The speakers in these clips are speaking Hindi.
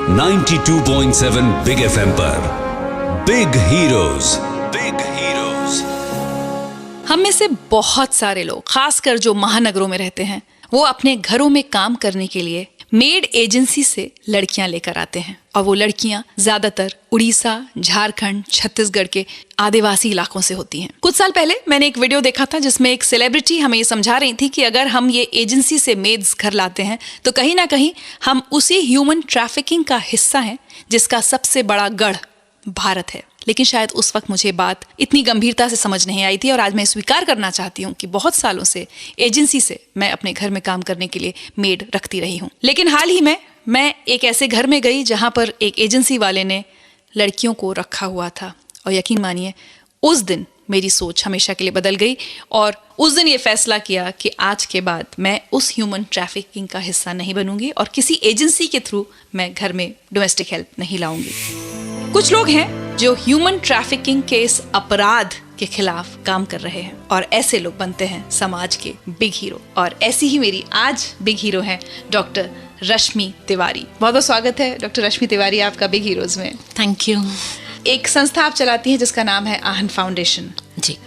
92.7 बिग एफएम पर बिग हीरोज। हम में से बहुत सारे लोग, खासकर जो महानगरों में रहते हैं, वो अपने घरों में काम करने के लिए मेड एजेंसी से लड़कियां लेकर आते हैं। और वो लड़कियां ज्यादातर उड़ीसा, झारखंड, छत्तीसगढ़ के आदिवासी इलाकों से होती हैं। कुछ साल पहले मैंने एक वीडियो देखा था जिसमें एक सेलिब्रिटी हमें ये समझा रही थी कि अगर हम ये एजेंसी से मेड्स घर लाते हैं तो कहीं ना कहीं हम उसी ह्यूमन ट्रैफिकिंग का हिस्सा हैं जिसका सबसे बड़ा गढ़ भारत है। लेकिन शायद उस वक्त मुझे बात इतनी गंभीरता से समझ नहीं आई थी और आज मैं स्वीकार करना चाहती हूँ कि बहुत सालों से एजेंसी से मैं अपने घर में काम करने के लिए मेड रखती रही हूँ। लेकिन हाल ही में मैं एक ऐसे घर में गई जहाँ पर एक एजेंसी वाले ने लड़कियों को रखा हुआ था और यकीन मानिए उस दिन मेरी सोच हमेशा के लिए बदल गई और उस दिन ये फैसला किया कि आज के बाद मैं उस ह्यूमन ट्रैफिकिंग का हिस्सा नहीं बनूंगी और किसी एजेंसी के थ्रू मैं घर में डोमेस्टिक हेल्प नहीं लाऊंगी। कुछ लोग हैं जो ह्यूमन ट्रैफिकिंग के इस अपराध के खिलाफ काम कर रहे हैं और ऐसे लोग बनते हैं समाज के बिग हीरो। और ऐसी ही मेरी आज बिग हीरो हैं डॉक्टर रश्मि तिवारी। बहुत बहुत स्वागत है डॉक्टर रश्मि तिवारी आपका बिग हीरोज में। Thank you. एक संस्था आप चलाती हैं जिसका नाम है आहन फाउंडेशन। जी,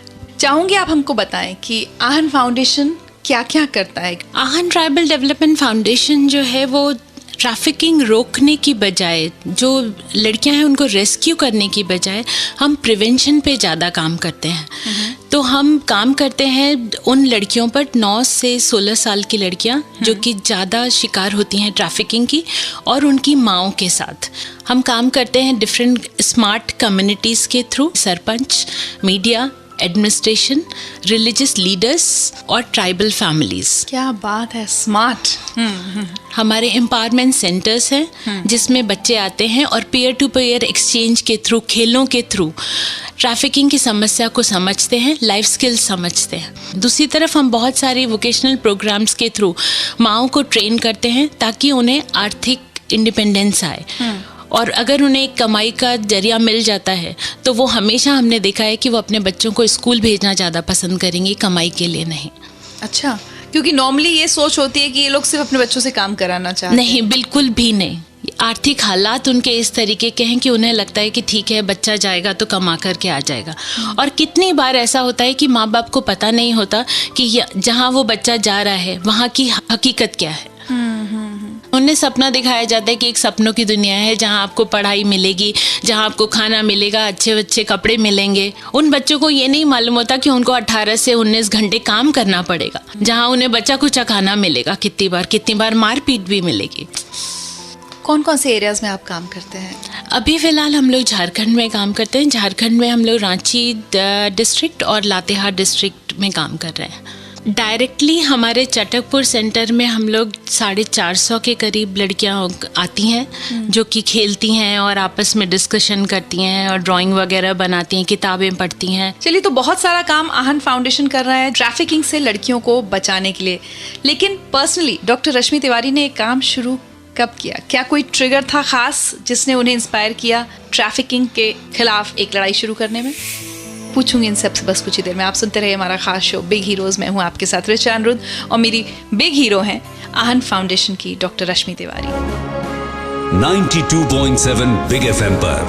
चाहूंगी आप हमको बताएं कि आहन फाउंडेशन क्या क्या करता है। आहन ट्राइबल डेवलपमेंट फाउंडेशन जो है वो ट्रैफिकिंग रोकने की बजाय, जो लड़कियां हैं उनको रेस्क्यू करने की बजाय हम प्रिवेंशन पे ज़्यादा काम करते हैं। तो हम काम करते हैं उन लड़कियों पर 9 से 16 साल की लड़कियां जो कि ज़्यादा शिकार होती हैं ट्रैफिकिंग की, और उनकी माँओं के साथ हम काम करते हैं डिफरेंट स्मार्ट कम्युनिटीज़ के through. Sarpanch, media, administration, religious leaders और ट्राइबल फैमिलीज। क्या बात है, स्मार्ट। हमारे एम्पावरमेंट सेंटर्स हैं जिसमें बच्चे आते हैं और पीयर टू पीयर एक्सचेंज के थ्रू, खेलों के थ्रू ट्रैफिकिंग की समस्या को समझते हैं, लाइफ स्किल्स समझते हैं। दूसरी तरफ हम बहुत सारी वोकेशनल प्रोग्राम्स के थ्रू माँओं को ट्रेन करते हैं ताकि उन्हें आर्थिक इंडिपेंडेंस आए। और अगर उन्हें एक कमाई का जरिया मिल जाता है तो वो हमेशा, हमने देखा है कि वो अपने बच्चों को स्कूल भेजना ज़्यादा पसंद करेंगे, कमाई के लिए नहीं। अच्छा, क्योंकि नॉर्मली ये सोच होती है कि ये लोग सिर्फ अपने बच्चों से काम कराना चाहते हैं। नहीं, बिल्कुल भी नहीं। आर्थिक हालात उनके इस तरीके के हैं कि उन्हें लगता है कि ठीक है, बच्चा जाएगा तो कमा करके आ जाएगा। और कितनी बार ऐसा होता है कि माँ बाप को पता नहीं होता कि जहाँ वो बच्चा जा रहा है वहाँ की हकीकत क्या है। उन्हें सपना दिखाया जाता है कि एक सपनों की दुनिया है जहाँ आपको पढ़ाई मिलेगी, जहाँ आपको खाना मिलेगा, अच्छे अच्छे कपड़े मिलेंगे। उन बच्चों को ये नहीं मालूम होता कि उनको 18 से 19 घंटे काम करना पड़ेगा, जहाँ उन्हें बच्चा कुछ खाना मिलेगा, कितनी बार मारपीट भी मिलेगी। कौन कौन से एरियाज में आप काम करते हैं? अभी फ़िलहाल हम लोग झारखंड में काम करते हैं। झारखंड में हम लोग रांची डिस्ट्रिक्ट और लातेहार डिस्ट्रिक्ट में काम कर रहे हैं। डायरेक्टली हमारे चटकपुर सेंटर में हम लोग 450 के करीब लड़कियां आती हैं जो कि खेलती हैं और आपस में डिस्कशन करती हैं और ड्राइंग वगैरह बनाती हैं, किताबें पढ़ती हैं। चलिए, तो बहुत सारा काम आहन फाउंडेशन कर रहा है ट्रैफिकिंग से लड़कियों को बचाने के लिए। लेकिन पर्सनली डॉक्टर रश्मि तिवारी ने एक काम शुरू कब किया? क्या कोई ट्रिगर था खास जिसने उन्हें इंस्पायर किया ट्रैफिकिंग के खिलाफ एक लड़ाई शुरू करने में? पूछूंगी इन सबसे बस कुछ ही देर में। आप सुनते रहिए हमारा खास शो बिग हीरोज। मैं हूं आपके साथ ऋचा अनिरुद्ध और मेरी बिग हीरो हैं आहन फाउंडेशन की डॉक्टर रश्मि तिवारी। 92.7 बिग एफएम पर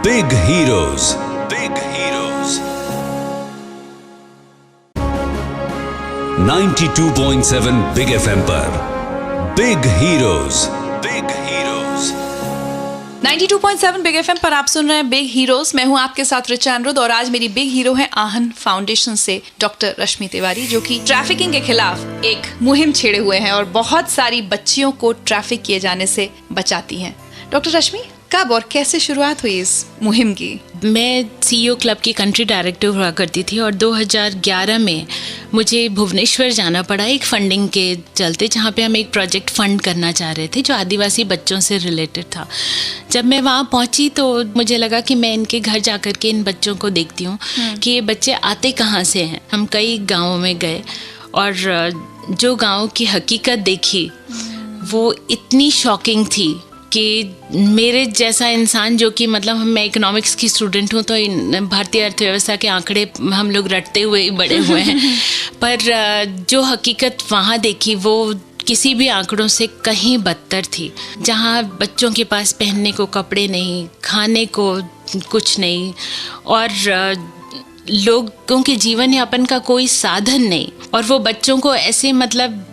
बिग हीरोज। 92.7 बिग एफएम पर बिग हीरोज। 92.7 बिग एफएम पर आप सुन रहे हैं बिग हीरोज। मैं हूं आपके साथ ऋचा अनिरुद्ध और आज मेरी बिग हीरो है आहन फाउंडेशन से डॉक्टर रश्मि तिवारी, जो कि ट्रैफिकिंग के खिलाफ एक मुहिम छेड़े हुए हैं और बहुत सारी बच्चियों को ट्रैफिक किए जाने से बचाती हैं। डॉक्टर रश्मि, कब और कैसे शुरुआत हुई इस मुहिम की? मैं CEO क्लब की कंट्री डायरेक्टर हुआ करती थी और 2011 में मुझे भुवनेश्वर जाना पड़ा एक फंडिंग के चलते, जहाँ पे हम एक प्रोजेक्ट फंड करना चाह रहे थे जो आदिवासी बच्चों से रिलेटेड था। जब मैं वहाँ पहुँची तो मुझे लगा कि मैं इनके घर जा कर के इन बच्चों को देखती हूँ कि ये बच्चे आते कहाँ से हैं। हम कई गाँवों में गए और जो गाँव की हकीकत देखी वो इतनी शॉकिंग थी कि मेरे जैसा इंसान, जो कि मतलब मैं इकोनॉमिक्स की स्टूडेंट हूँ, तो भारतीय अर्थव्यवस्था के आंकड़े हम लोग रटते हुए ही बड़े हुए हैं, पर जो हकीकत वहाँ देखी वो किसी भी आंकड़ों से कहीं बदतर थी, जहाँ बच्चों के पास पहनने को कपड़े नहीं, खाने को कुछ नहीं, और लोगों के जीवन यापन का कोई साधन नहीं, और वो बच्चों को ऐसे मतलब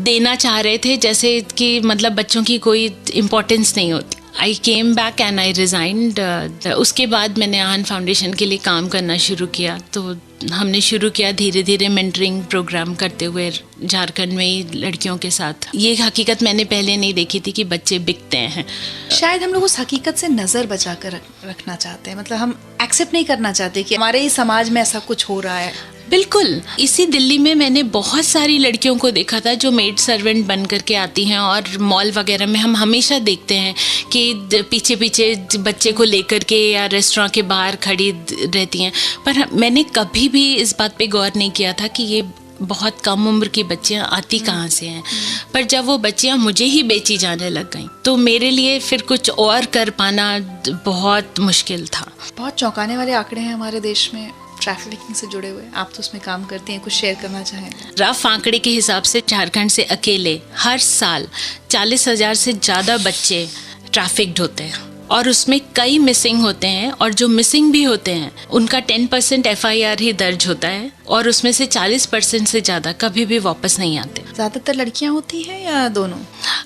देना चाह रहे थे जैसे कि मतलब बच्चों की कोई इम्पोर्टेंस नहीं होती। I came back and I resigned. उसके बाद मैंने आहन फाउंडेशन के लिए काम करना शुरू किया। तो हमने शुरू किया धीरे धीरे मेंटरिंग प्रोग्राम करते हुए झारखंड में ही लड़कियों के साथ। ये हकीकत मैंने पहले नहीं देखी थी कि बच्चे बिकते हैं। शायद हम लोग उस हकीकत से नज़र बचा कर रखना चाहते हैं, मतलब हम एक्सेप्ट नहीं करना चाहते कि हमारे ही समाज में ऐसा कुछ हो रहा है। बिल्कुल। इसी दिल्ली में मैंने बहुत सारी लड़कियों को देखा था जो मेड सर्वेंट बन करके आती हैं, और मॉल वगैरह में हम हमेशा देखते हैं कि पीछे पीछे बच्चे को लेकर के या रेस्टोरेंट के बाहर खड़ी रहती हैं। पर मैंने कभी भी इस बात पे गौर नहीं किया था कि ये बहुत कम उम्र की बच्चियां आती कहाँ से हैं। पर जब वो बच्चियां मुझे ही बेची जाने लग गईं तो मेरे लिए फिर कुछ और कर पाना बहुत मुश्किल था। बहुत चौंकाने वाले आंकड़े हैं हमारे देश में ट्रैफिकिंग से जुड़े हुए। आप तो उसमें काम करती हैं, कुछ शेयर करना चाहें? रफ आंकड़े के हिसाब से झारखंड से अकेले हर साल 40,000 से ज़्यादा बच्चे ट्रैफिक्ड होते हैं, और उसमें कई मिसिंग होते हैं, और जो मिसिंग भी होते हैं उनका 10% FIR ही दर्ज होता है, और उसमें से 40% से ज़्यादा कभी भी वापस नहीं आते। ज़्यादातर लड़कियां होती हैं या दोनों?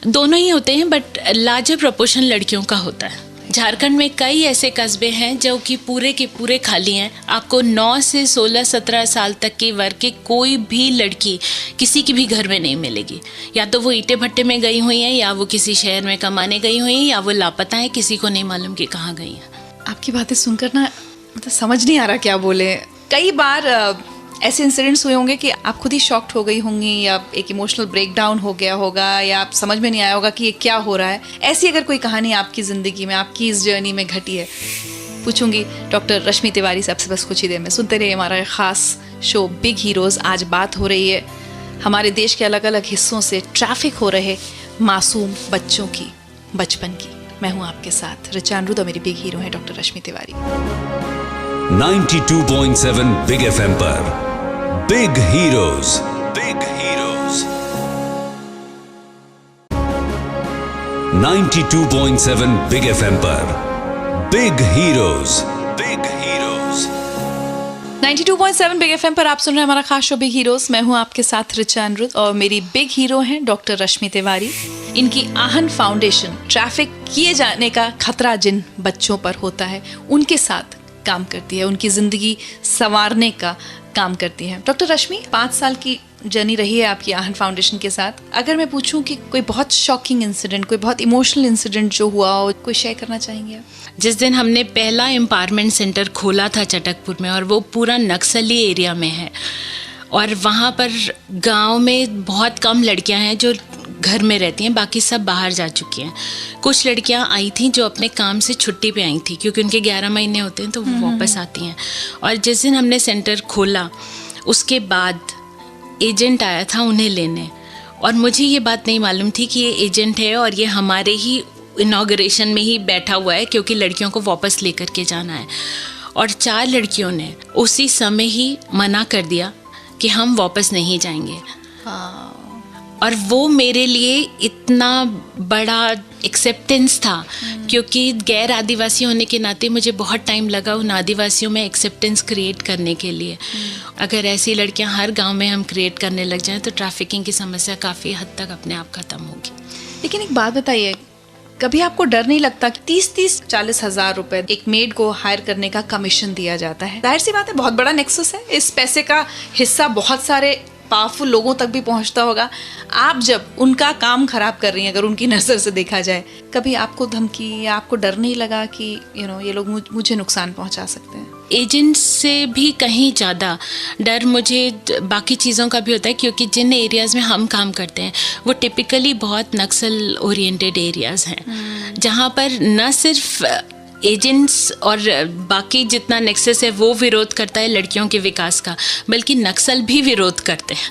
दोनों ही होते हैं, बट लार्जर प्रोपोर्शन लड़कियों का होता है। झारखंड में कई ऐसे कस्बे हैं जो कि पूरे के पूरे खाली हैं। आपको 9 से 16-17 साल तक की वर्ग की कोई भी लड़की किसी की भी घर में नहीं मिलेगी। या तो वो ईंटे भट्टे में गई हुई हैं, या वो किसी शहर में कमाने गई हुई हैं, या वो लापता हैं, किसी को नहीं मालूम कि कहाँ गई हैं। आपकी बातें सुनकर ना मतलब समझ नहीं आ रहा क्या बोले। कई बार ऐसे इंसिडेंट्स हुए होंगे कि आप खुद ही शॉक्ड हो गई होंगी, या एक इमोशनल ब्रेकडाउन हो गया होगा, या आप समझ में नहीं आया होगा कि ये क्या हो रहा है। ऐसी अगर कोई कहानी आपकी ज़िंदगी में, आपकी इस जर्नी में घटी है, पूछूंगी डॉक्टर रश्मि तिवारी से आपसे बस कुछ ही देर में। सुनते रहिए हमारा खास शो बिग हीरोज़। आज बात हो रही है हमारे देश के अलग अलग हिस्सों से ट्रैफिक हो रहे मासूम बच्चों की, बचपन की। मैं हूँ आपके साथ ऋचा अनिरुद्ध, और मेरी बिग हीरो है डॉक्टर रश्मि तिवारी। 92.7 बिग FM पर Big Heroes. Big heroes 92.7 Big FM पर Big Heroes. Big heroes 92.7 Big FM पर आप सुन रहे हैं हमारा खास शो बिग हीरोज। मैं हूं आपके साथ ऋचा अनिरुद्ध, और मेरी बिग हीरो हैं डॉक्टर रश्मि तिवारी। इनकी आहन फाउंडेशन ट्रैफिक किए जाने का खतरा जिन बच्चों पर होता है उनके साथ काम करती है, उनकी ज़िंदगी संवारने का काम करती हैं। डॉक्टर रश्मि, 5 साल की जर्नी रही है आपकी आहन फाउंडेशन के साथ। अगर मैं पूछूं कि कोई बहुत शॉकिंग इंसिडेंट, कोई बहुत इमोशनल इंसिडेंट जो हुआ हो, कोई शेयर करना चाहेंगे आप? जिस दिन हमने पहला एम्पावरमेंट सेंटर खोला था चटकपुर में, और वो पूरा नक्सली एरिया में है, और वहाँ पर गांव में बहुत कम लड़कियां हैं जो घर में रहती हैं, बाकी सब बाहर जा चुकी हैं। कुछ लड़कियां आई थी जो अपने काम से छुट्टी पे आई थी, क्योंकि उनके 11 महीने होते हैं तो वो वापस आती हैं। और जिस दिन हमने सेंटर खोला उसके बाद एजेंट आया था उन्हें लेने, और मुझे ये बात नहीं मालूम थी कि ये एजेंट है और ये हमारे ही इनॉग्रेशन में ही बैठा हुआ है, क्योंकि लड़कियों को वापस लेकर के जाना है। और 4 लड़कियों ने उसी समय ही मना कर दिया कि हम वापस नहीं जाएंगे। और वो मेरे लिए इतना बड़ा एक्सेप्टेंस था, क्योंकि गैर आदिवासी होने के नाते मुझे बहुत टाइम लगा उन आदिवासियों में एक्सेप्टेंस क्रिएट करने के लिए। अगर ऐसी लड़कियां हर गांव में हम क्रिएट करने लग जाएं तो ट्रैफिकिंग की समस्या काफ़ी हद तक अपने आप ख़त्म होगी। लेकिन एक बात बताइए, कभी आपको डर नहीं लगता कि 30-40 हज़ार रुपए एक मेड को हायर करने का कमीशन दिया जाता है? जाहिर सी बात है, बहुत बड़ा नेक्सस है, इस पैसे का हिस्सा बहुत सारे पावरफुल लोगों तक भी पहुंचता होगा। आप जब उनका काम खराब कर रही हैं, अगर उनकी नज़र से देखा जाए, कभी आपको धमकी या आपको डर नहीं लगा कि ये लोग मुझे नुकसान पहुंचा सकते हैं? एजेंट्स से भी कहीं ज़्यादा डर मुझे बाकी चीज़ों का भी होता है, क्योंकि जिन एरियाज़ में हम काम करते हैं वो टिपिकली बहुत नक्सल ओरिएंटेड एरियाज़ हैं, जहाँ पर न सिर्फ एजेंट्स और बाकी जितना नेक्सस है वो विरोध करता है लड़कियों के विकास का, बल्कि नक्सल भी विरोध करते हैं।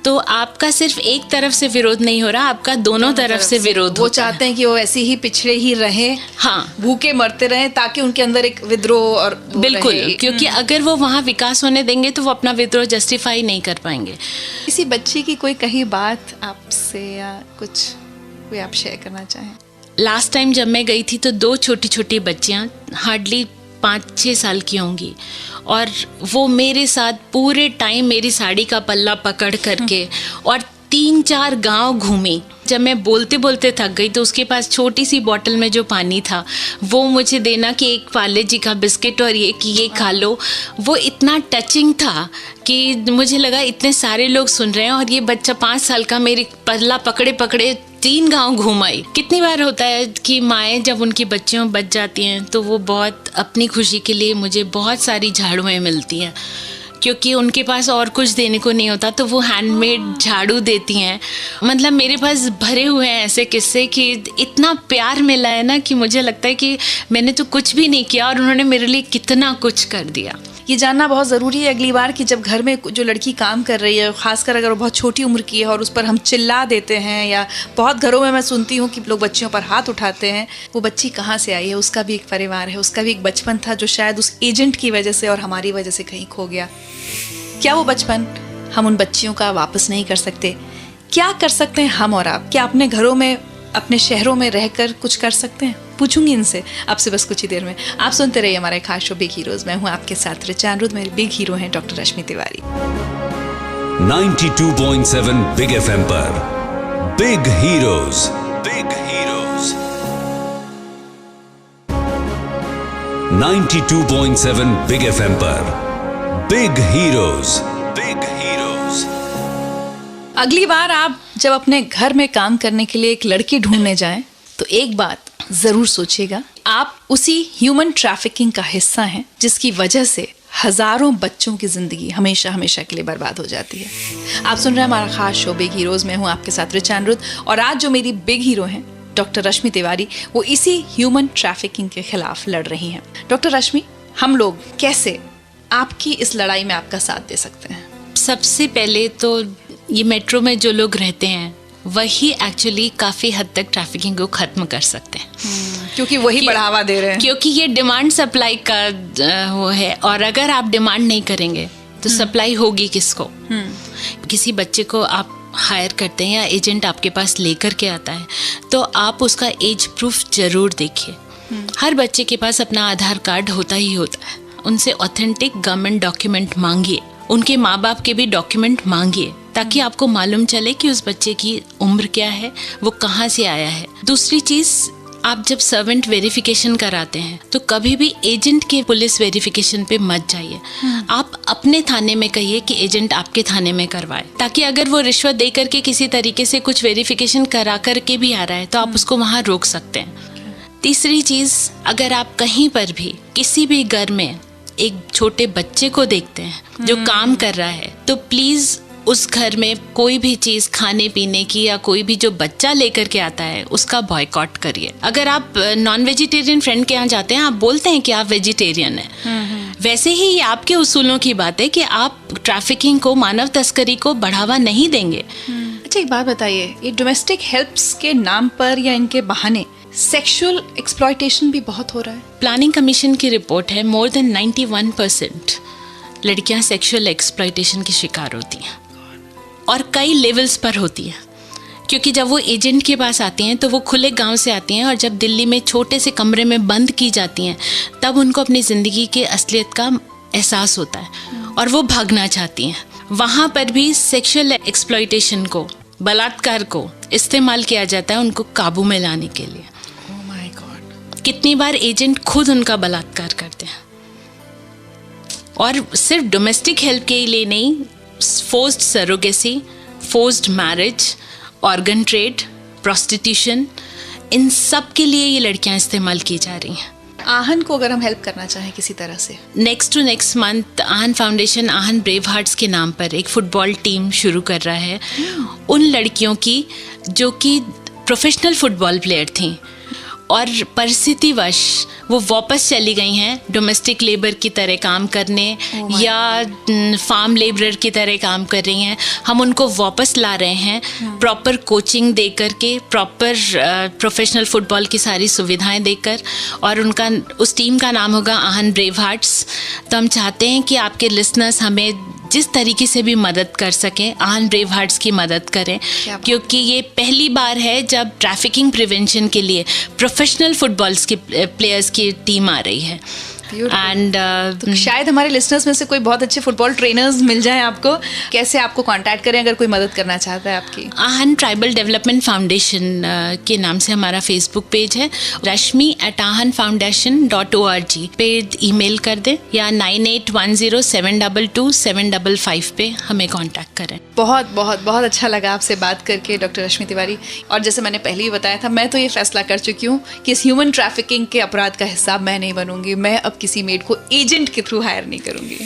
तो आपका सिर्फ एक तरफ से विरोध नहीं हो रहा, आपका दोनों तरफ से विरोध वो होता है। चाहते हैं कि वो ऐसे ही पिछड़े ही रहे, हाँ भूखे मरते रहे, ताकि उनके अंदर एक विद्रोह और वो बिल्कुल, रहे। क्योंकि अगर वो वहाँ विकास होने देंगे तो वो अपना विद्रोह जस्टिफाई नहीं कर पाएंगे। किसी बच्ची की कोई कही बात आपसे या कुछ कोई आप शेयर करना चाहें? लास्ट टाइम जब मैं गई थी तो 2 छोटी छोटी बच्चियाँ हार्डली 5-6 साल की होंगी, और वो मेरे साथ पूरे टाइम मेरी साड़ी का पल्ला पकड़ करके और 3-4 गांव घूमी। जब मैं बोलते बोलते थक गई तो उसके पास छोटी सी बॉटल में जो पानी था वो मुझे देना कि एक पार्ले जी का बिस्किट और ये खा लो। वो इतना टचिंग था कि मुझे लगा इतने सारे लोग सुन रहे हैं और ये बच्चा 5 साल का मेरी पल्ला पकड़े पकड़े 3 गांव घुमाई। कितनी बार होता है कि माएँ जब उनकी बच्चियों बच जाती हैं तो वो बहुत अपनी खुशी के लिए मुझे बहुत सारी झाड़ुएँ मिलती हैं, क्योंकि उनके पास और कुछ देने को नहीं होता तो वो हैंडमेड झाड़ू देती हैं। मतलब मेरे पास भरे हुए हैं ऐसे किस्से कि इतना प्यार मिला है ना कि मुझे लगता है कि मैंने तो कुछ भी नहीं किया और उन्होंने मेरे लिए कितना कुछ कर दिया। ये जानना बहुत ज़रूरी है अगली बार कि जब घर में जो लड़की काम कर रही है, खासकर अगर वो बहुत छोटी उम्र की है और उस पर हम चिल्ला देते हैं, या बहुत घरों में मैं सुनती हूँ कि लोग बच्चियों पर हाथ उठाते हैं, वो बच्ची कहाँ से आई है, उसका भी एक परिवार है, उसका भी एक बचपन था जो शायद उस एजेंट की वजह से और हमारी वजह से कहीं खो गया। क्या वो बचपन हम उन बच्चियों का वापस नहीं कर सकते? क्या कर सकते हैं हम और आप? क्या अपने घरों में, अपने शहरों में रहकर कुछ कर सकते हैं? पूछूंगी इनसे आपसे बस कुछ ही देर में। आप सुनते रहिए हमारे खास शो बिग हीरोज। मैं हूं आपके साथ ऋचा अनिरुद्ध। मेरे बिग हीरो हैं डॉक्टर रश्मि तिवारी। 92.7 बिग FM पर Big Heroes, Big heroes. 92.7 Big FM पर बिग हीरोज, बिग हीरोज। अगली बार आप जब अपने घर में काम करने के लिए एक लड़की ढूंढने जाएं तो एक बात जरूर सोचिएगा, आप उसी ह्यूमन ट्रैफिकिंग का हिस्सा हैं जिसकी वजह से हजारों बच्चों की जिंदगी हमेशा हमेशा के लिए बर्बाद हो जाती है। आप सुन रहे हैं हमारा खास शो बिग हीरोज। मैं हूं आपके साथ ऋचा अनिरुद्ध, और आज जो मेरी बिग हीरो हैं डॉक्टर रश्मि तिवारी, वो इसी ह्यूमन ट्रैफिकिंग के खिलाफ लड़ रही हैं। डॉक्टर रश्मि, हम लोग कैसे आपकी इस लड़ाई में आपका साथ दे सकते हैं? सबसे पहले तो ये मेट्रो में जो लोग रहते हैं वही एक्चुअली काफ़ी हद तक ट्रैफिकिंग को ख़त्म कर सकते हैं, क्योंकि वही बढ़ावा दे रहे हैं। क्योंकि ये डिमांड सप्लाई का वो है, और अगर आप डिमांड नहीं करेंगे तो सप्लाई होगी किसको? किसी बच्चे को आप हायर करते हैं या एजेंट आपके पास लेकर के आता है तो आप उसका एज प्रूफ जरूर देखिए। हर बच्चे के पास अपना आधार कार्ड होता ही होता है। उनसे ऑथेंटिक गवर्नमेंट डॉक्यूमेंट मांगिए, उनके माँ बाप के भी डॉक्यूमेंट मांगिए, ताकि आपको मालूम चले कि उस बच्चे की उम्र क्या है, वो कहाँ से आया है। दूसरी चीज़, आप जब सर्वेंट वेरिफिकेशन कराते हैं तो कभी भी एजेंट के पुलिस वेरिफिकेशन पे मत जाइए। आप अपने थाने में कहिए कि एजेंट आपके थाने में करवाए, ताकि अगर वो रिश्वत दे करके किसी तरीके से कुछ वेरिफिकेशन करा करके भी आ रहा है तो आप उसको वहाँ रोक सकते हैं। तीसरी चीज़, अगर आप कहीं पर भी किसी भी घर में एक छोटे बच्चे को देखते हैं जो काम कर रहा है तो प्लीज़ उस घर में कोई भी चीज़ खाने पीने की या कोई भी जो बच्चा लेकर के आता है उसका बॉयकॉट करिए। अगर आप नॉन वेजिटेरियन फ्रेंड के यहाँ जाते हैं, आप बोलते हैं कि आप वेजिटेरियन हैं, वैसे ही ये आपके उसूलों की बात है कि आप ट्रैफिकिंग को, मानव तस्करी को बढ़ावा नहीं देंगे। अच्छा, एक बात बताइए, ये डोमेस्टिक हेल्प्स के नाम पर या इनके बहाने सेक्सुअल एक्सप्लॉयटेशन भी बहुत हो रहा है। प्लानिंग कमीशन की रिपोर्ट है, मोर देन 91% लड़कियां सेक्सुअल एक्सप्लॉयटेशन की शिकार होती हैं, और कई लेवल्स पर होती है। क्योंकि जब वो एजेंट के पास आती हैं तो वो खुले गांव से आती हैं, और जब दिल्ली में छोटे से कमरे में बंद की जाती हैं तब उनको अपनी ज़िंदगी के असलियत का एहसास होता है और वो भागना चाहती हैं। वहाँ पर भी सेक्सुअल एक्सप्लॉयटेशन को, बलात्कार को इस्तेमाल किया जाता है उनको काबू में लाने के लिए। Oh my God! कितनी बार एजेंट खुद उनका बलात्कार करते हैं, और सिर्फ डोमेस्टिक हेल्प के लिए नहीं, forced surrogacy, forced marriage, organ trade, prostitution, इन सब के लिए ये लड़कियां इस्तेमाल की जा रही हैं। आहन को अगर हम हेल्प करना चाहें किसी तरह से, next to next month Aahan foundation Aahan brave hearts के नाम पर एक फुटबॉल टीम शुरू कर रहा है उन लड़कियों की जो कि प्रोफेशनल फुटबॉल प्लेयर थीं और परिस्थितिवश वो वापस चली गई हैं डोमेस्टिक लेबर की तरह काम करने या फार्म लेबरर की तरह काम कर रही हैं, हम उनको वापस ला रहे हैं प्रॉपर कोचिंग दे करके, प्रॉपर प्रोफेशनल फुटबॉल की सारी सुविधाएं देकर, और उनका उस टीम का नाम होगा आहन ब्रेव हार्ट्स। तो हम चाहते हैं कि आपके लिसनर्स हमें जिस तरीके से भी मदद कर सकें, आहन ब्रेव हार्ट्स की मदद करें, क्योंकि ये पहली बार है जब ट्रैफिकिंग प्रिवेंशन के लिए प्रोफेशनल फुटबॉल्स की प्लेयर्स की टीम आ रही है। एंड तो शायद हमारे लिसनर्स में से कोई बहुत अच्छे फुटबॉल ट्रेनर्स मिल जाएं आपको। कैसे आपको कांटेक्ट करें अगर कोई मदद करना चाहता है आपकी? आहन ट्राइबल डेवलपमेंट फाउंडेशन के नाम से हमारा फेसबुक पेज है, rashmi@ahanfoundation.org पे ईमेल कर दें या 9810722755 पे हमें कांटेक्ट करें। बहुत बहुत बहुत अच्छा लगा आपसे बात करके डॉक्टर रश्मि तिवारी। और जैसे मैंने पहले ही बताया था, मैं तो ये फैसला कर चुकी हूँ कि इस ह्यूमन ट्रैफिकिंग के अपराध का हिस्सा मैं नहीं बनूंगी। मैं अब किसी मेड को एजेंट के थ्रू हायर नहीं करूंगी।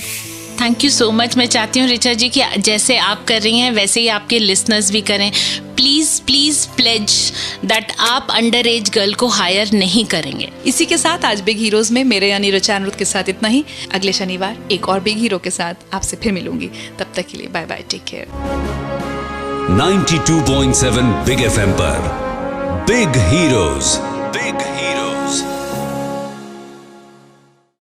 Thank you so much. मैं चाहती हूँ ऋचा जी कि जैसे आप कर रही हैं वैसे ही आपके लिसनर्स भी करें। प्लीज़ प्लीज़ प्लेज दैट आप अंडर एज गर्ल को हायर नहीं करेंगे। इसी के साथ आज बिग हीरोज में मेरे यानी ऋचा अनिरुद्ध के साथ इतना ही। अगले शनिवार एक और बिग हीरो के साथ आपसे फिर मिलूंगी। तब तक के लिए bye bye, take care. 92.7 Big FM पर बिग हीरोज। Big heroes.